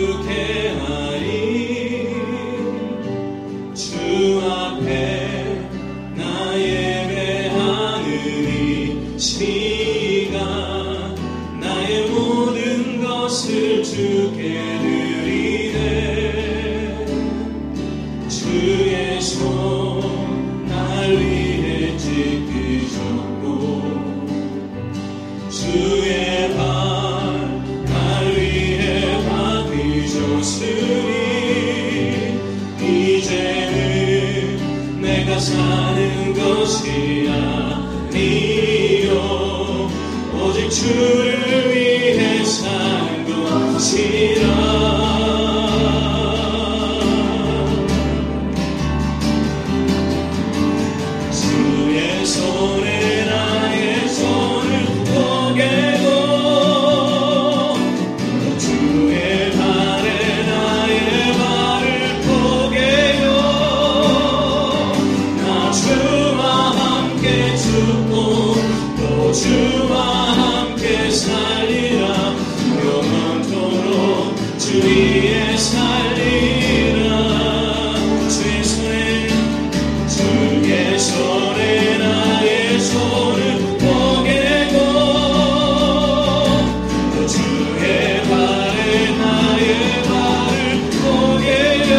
부르게 하리. 주 앞에 나 예배하느니 시가 나의 모든 것을 주께 드리네. 주의 손 날 위해 찢기셨고 주의 발 날 위해 받으셨으니 이제는 내가 사는 것이 아니요 오직 주를 위해 사는 것이라. 주의 손에 나의 손을 포개고 주의 발에 나의 발을 포개요. 나 주와 함께 죽고 또 주와 함께 살리라. 영원토록 주 위에 살리라. 주의 손에 나의 손을 포개고 또 주의 발에 나의 발을 포개요.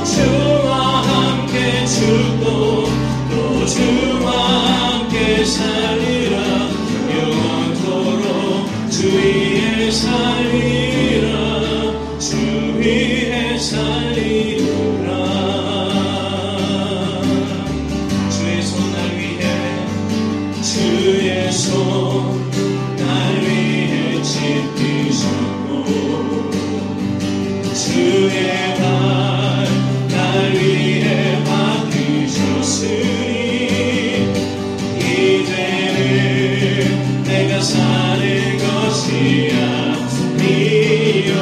주와 함께 죽고 또 주와 함께 살리라. 영원토록 주 위에 살리라. 주 위에 살리라. 주의 손 날 위해 찢기셨고 주의 발 날 위해 받으셨으니 이제는 내가 사는 것이 아니요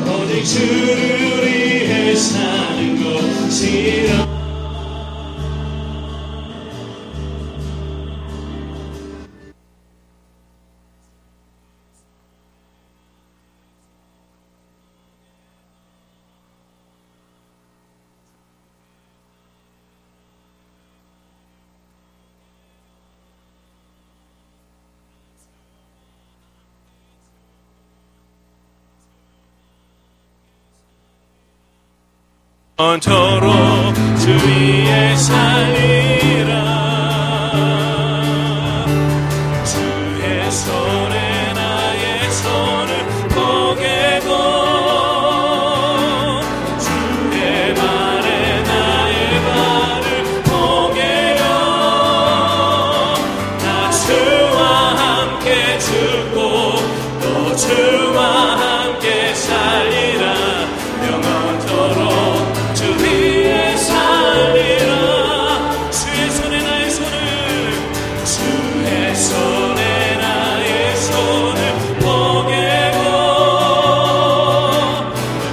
오직 주를 위해 사는 것이라. 영원토록 주 위에 살리라. 주의 손에 나의 손을 포개고 주의 발에 나의 발을 포개요. 나 주와 함께 죽고 또 주와 함께 살리라. 영원토록 주 위에 살리라. 주의 손에 나의 손을 포개고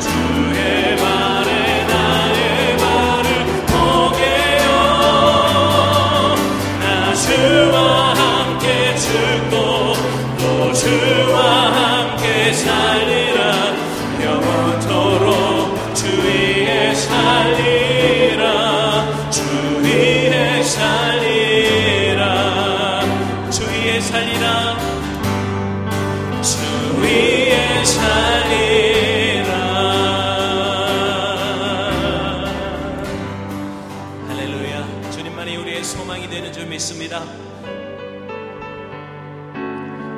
주의 발에 나의 발을 포개요. 나 주와 함께 죽고 또 주와 함께 살리라. 영원토록 주 위에 살리라. 주 위에 살리라. 주 위에 살리라. 주 위에 살리라. 할렐루야. 주님만이 우리의 소망이 되는 줄 믿습니다.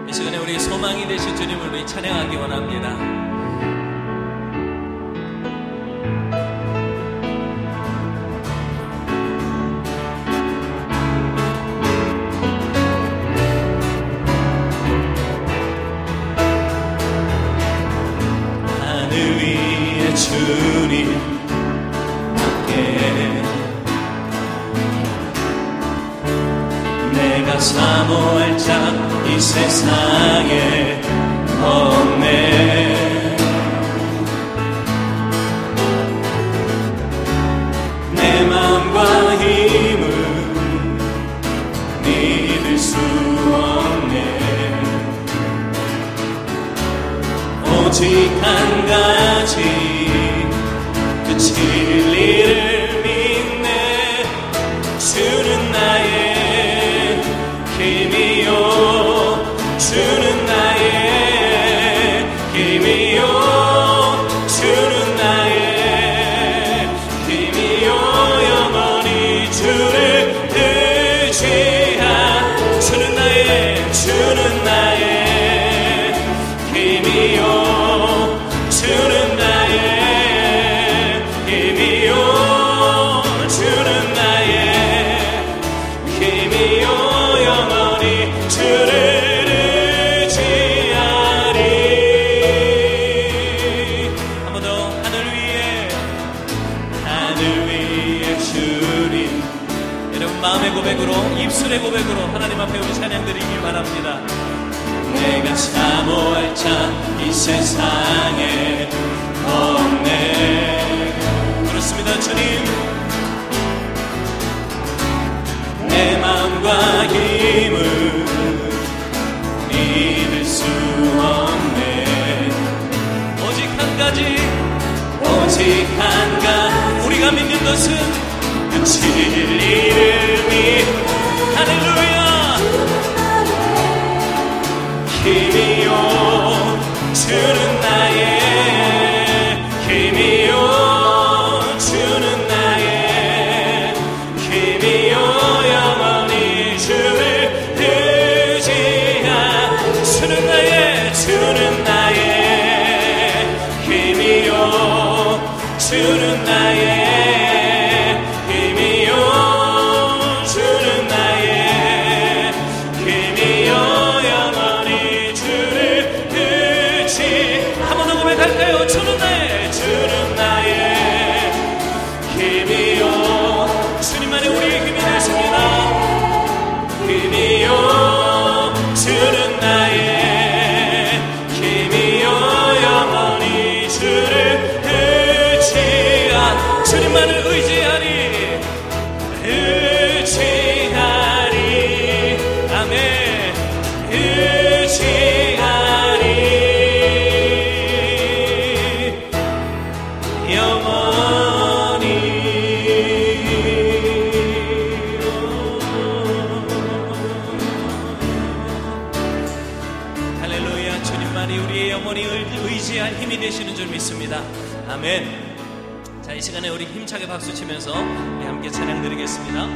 이 시간에 우리의 소망이 되신 주님을 우리 찬양하기 원합니다. 주님 함께 내가 사모할 자 이 세상에 없네. 내 마음과 힘은 믿을 수 없네. 오직 한 가지 그 진리를 믿네. 주는 나의 힘이요 주는 나의 힘이요 주는 나의 힘이요 영원히 주를 의지한 주는 나의 힘이요 주는 나의 힘이요 주는 나의 힘이요 영원히 주를 의지하리. 한 번 더 하늘 위에 주님. 여러분 마음의 고백으로 입술의 고백으로 하나님 앞에 우리 찬양 드리길 바랍니다. 내가 사모할 자 이 세상에 없네. 그렇습니다. 주님 내 마음과 힘을 믿을 수 없네. 오직 한 가지 우리가 믿는 것은 그 진리를 할렐루야. 힘이요 주는 나의 힘이요 주는 나의 힘이요 영원히 주를 의지한 주는 나의 힘이요 주는 나의 힘이요 주는 나의 힘이요 영원히 주를 의지. 한 번 더 고백할까요? 주는 나의 힘이요 주님만이 우리의 힘이 되십니다. 힘이요 주는 나의 힘이요 영원히 주를 의지한 주님만을 의지하리 아멘. 의지하리 영원히. 할렐루야. 주님만이 우리의 영원히 의지할 힘이 되시는 줄 믿습니다. 아멘. 자, 이 시간에 우리 힘차게 박수 치면서 우리 함께 찬양 드리겠습니다.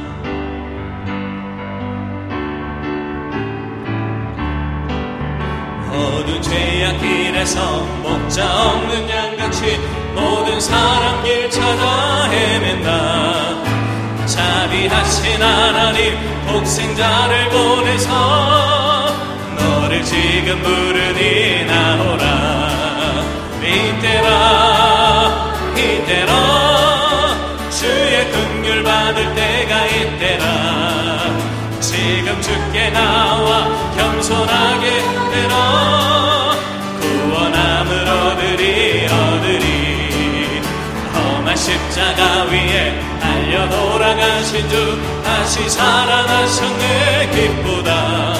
모든 죄악 길에서 목자 없는 양같이 모든 사람 길 찾아 헤맨다. 자비하신 하나님 독생자를 보내서 너를 지금 부르니 나오라. 이때라 주의 긍휼 받을 때가 이때라. 지금 주께 나와 겸손하게 되라. 구원함을 얻으리 험한 십자가 위에 달려 돌아가신 주 다시 살아나셨네. 기쁘다.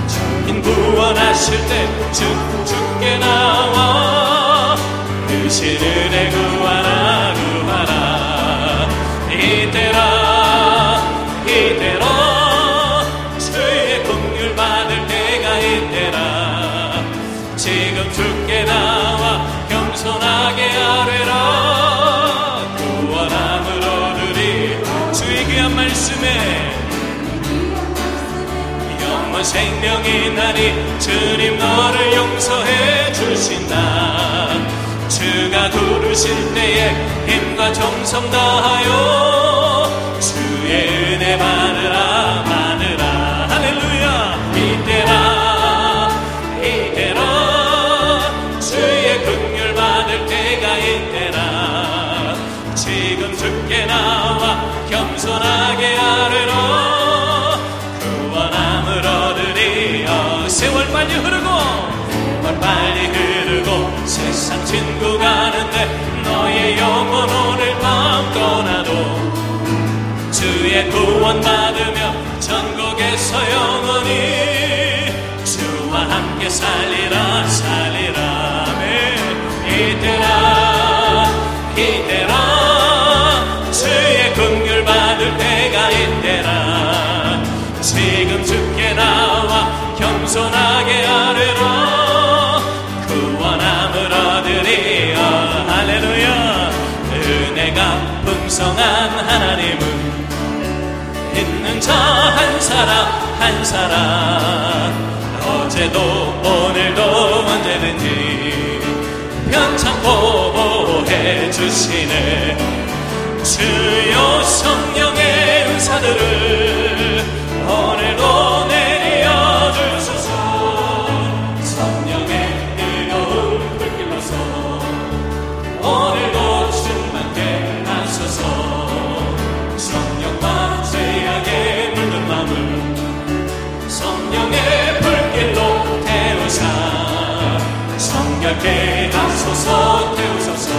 주님 구원하실 때 주께 나와 크신 은혜 구하라. 이때라 주의 긍휼 받을 때가 이때라. 지금 주께 나와 겸손하게 아뢰라. 구원함을 얻으리. 주의 귀한 말씀에 영원 생명이 나니 주님 너를 용서해 주신다. 주가 부르실 때에 힘과 정성 다하여 주의 은혜 받으라. 할렐루야. 이때라 주의 긍휼 받을 때가 이때라. 지금 주께 나와 겸손하게 아뢰라. 구원함을 얻으리. 세월 빨리 흐르고 세상 친구 가는데 너의 영혼 오늘 밤 떠나도 주의 구원 받으며 천국에서 영원히 주와 함께 살리라. 아멘. 은혜가 풍성한 하나님은 있는 자 한 사람 한 사람 어제도 오늘도 언제든지 편찮고 보호해 주시네. 주여 성령의 은사들을 오늘도 내려 주소서. 성령의 뜨거운 불길로서 오늘도 충만케 하소서. 성령과 죄악에 물든 마음을 성령의 불길로 태우사 성결케 하소서. 태우소서.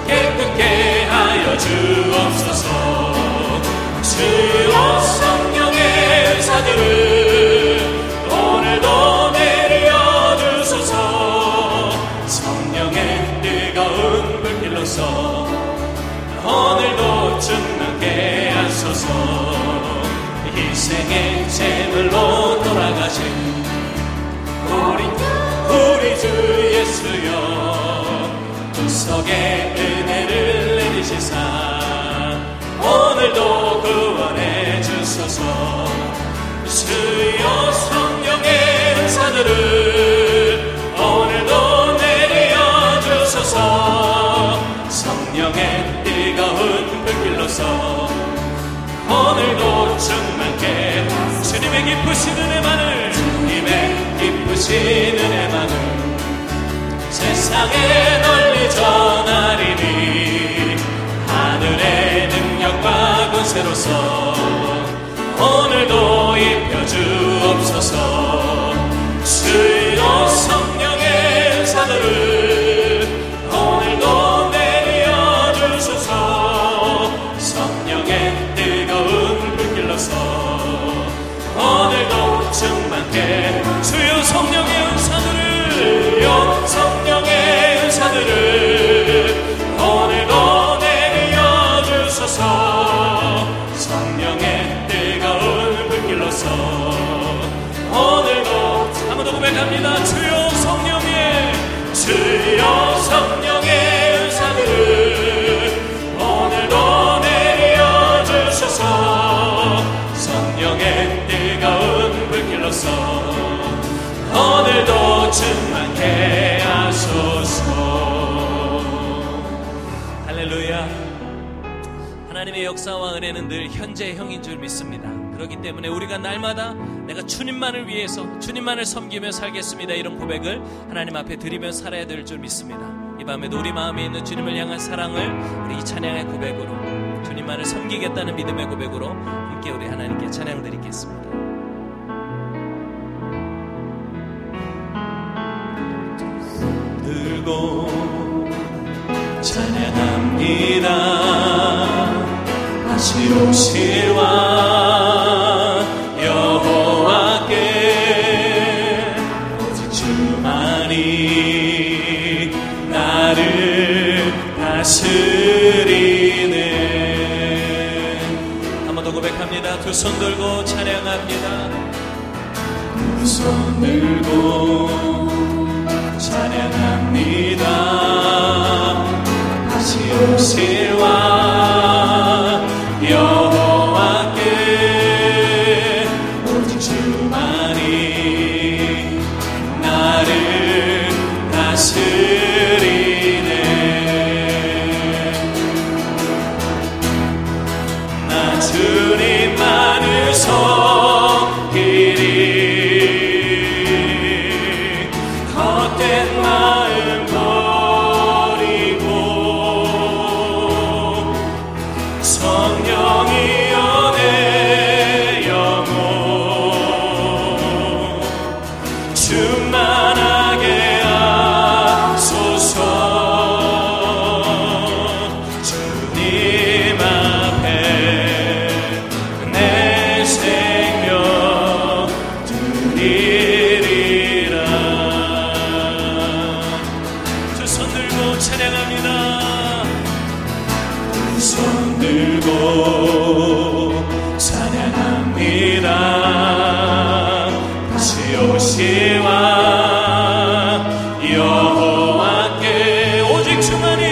깨끗게 하여 주옵소서. 주여 성령의 은사들을 오늘도 내려 주소서. 성령의 뜨거운 불길로서 오늘도 충만케 하소서. 희생의 제물로 돌아가신 우리 주 예수여 구속의 은혜를 내리시사 오늘도 구원해 주소서. 주여 성령의 은사들을 오늘도 내려 주소서. 성령의 뜨거운 불길로서 오늘도 충만케 주님의 기쁘신 은혜만을 주님의 기쁘신 은혜만을 세상에 널리 전하리니 하늘의 능력과 권세로서 오늘도 입혀주옵소서. 주여 성령의 은사들을 오늘도 내려 주소서. 성령의 뜨거운 불길로서 오늘도 충만케 주여 성령의 은사들을 성령의 은사들을 오늘도 내려 주소서. 성령의 뜨거운 불길로서 오늘도 한 번 더 고백합니다. 주여 성령의 은사들을 오늘도 내려 주소서. 성령의 뜨거운 불길로서 오늘도 충만케 하소서. 할렐루야. 하나님의 역사와 은혜는 늘 현재형인 줄 믿습니다. 그렇기 때문에 우리가 날마다 내가 주님만을 위해서 주님만을 섬기며 살겠습니다, 이런 고백을 하나님 앞에 드리며 살아야 될 줄 믿습니다. 이 밤에도 우리 마음에 있는 주님을 향한 사랑을 우리 이 찬양의 고백으로, 주님만을 섬기겠다는 믿음의 고백으로 함께 우리 하나님께 찬양 드리겠습니다. 들고 찬양합니다. 다시 오실 왕 여호와께 오직 주만이 나를 다스리네. 한 번 더 고백합니다. 두 손 들고 찬양합니다. 두 손 들고 찬양합니다. 다시 오실 왕 여호와께 오직 주만이 나를 다스리네. 나 주님만을 섬기리. 헛된 마음 버리고 성령이여 내 영혼 충만하게 하소서. 주님 앞에 내 생명 드리리라. 두 손 들고 찬양합니다. 두 손 들고 찬양합니다. 다시 오실 왕 여호와께 오직 주만이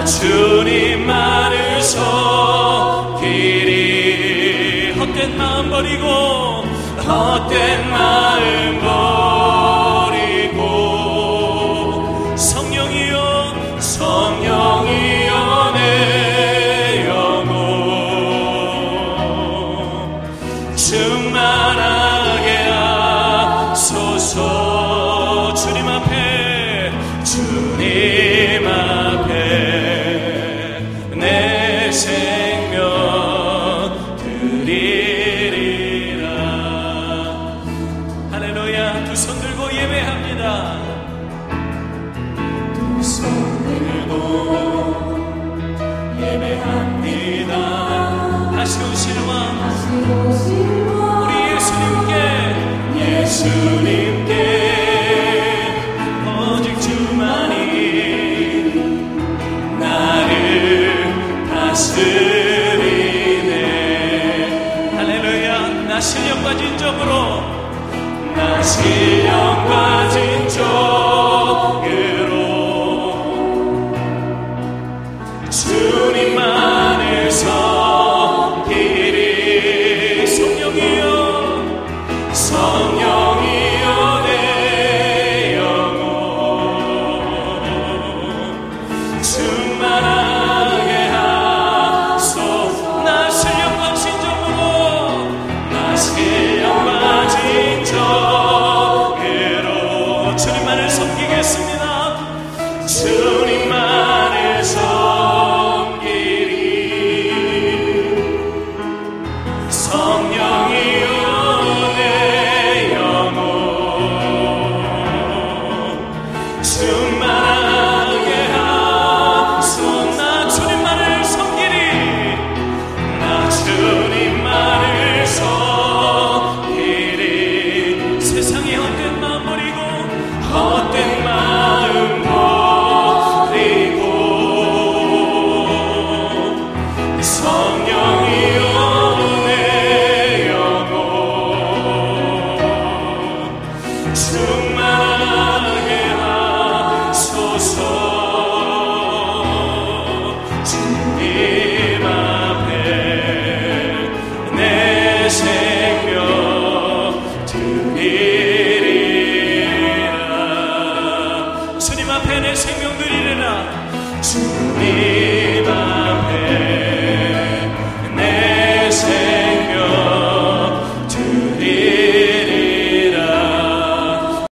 주님만을 섬기리. 헛된 마음 버리고 헛된 마음 버리고 성령이여 성령이여 내 영혼 충만하게 하소서. 주님 앞에 주님 앞에 내 생명 드리리라. 할렐루야. 두 손 들고 예배합니다. 두 손 들고 예배합니다. 다시 오실 왕 우리 예수님께 오직 주만이 나를 다스리네. 할렐루야. 나 신령과 진정으로 나 신령과 진정으로 주님만을 섬기리. 성령이여 성령이여 내 영혼 충만하게 하소서. 나 신령과 진정으로 나 신령과 진정으로 주님만을 섬기겠습니다. 주님만을 섬기리. 성령이여 내 영혼 충만하게 하소서. 나 주님만을 섬기리. 나 주님만을 섬기리. 세상의 헛된 마음 버리고 헛된 마음 버리고 성령이여 내 영혼 충만하게 하소서. 주님 앞에 내 생명 드리리라. 주님 앞에 내 생명 드리리라. 주님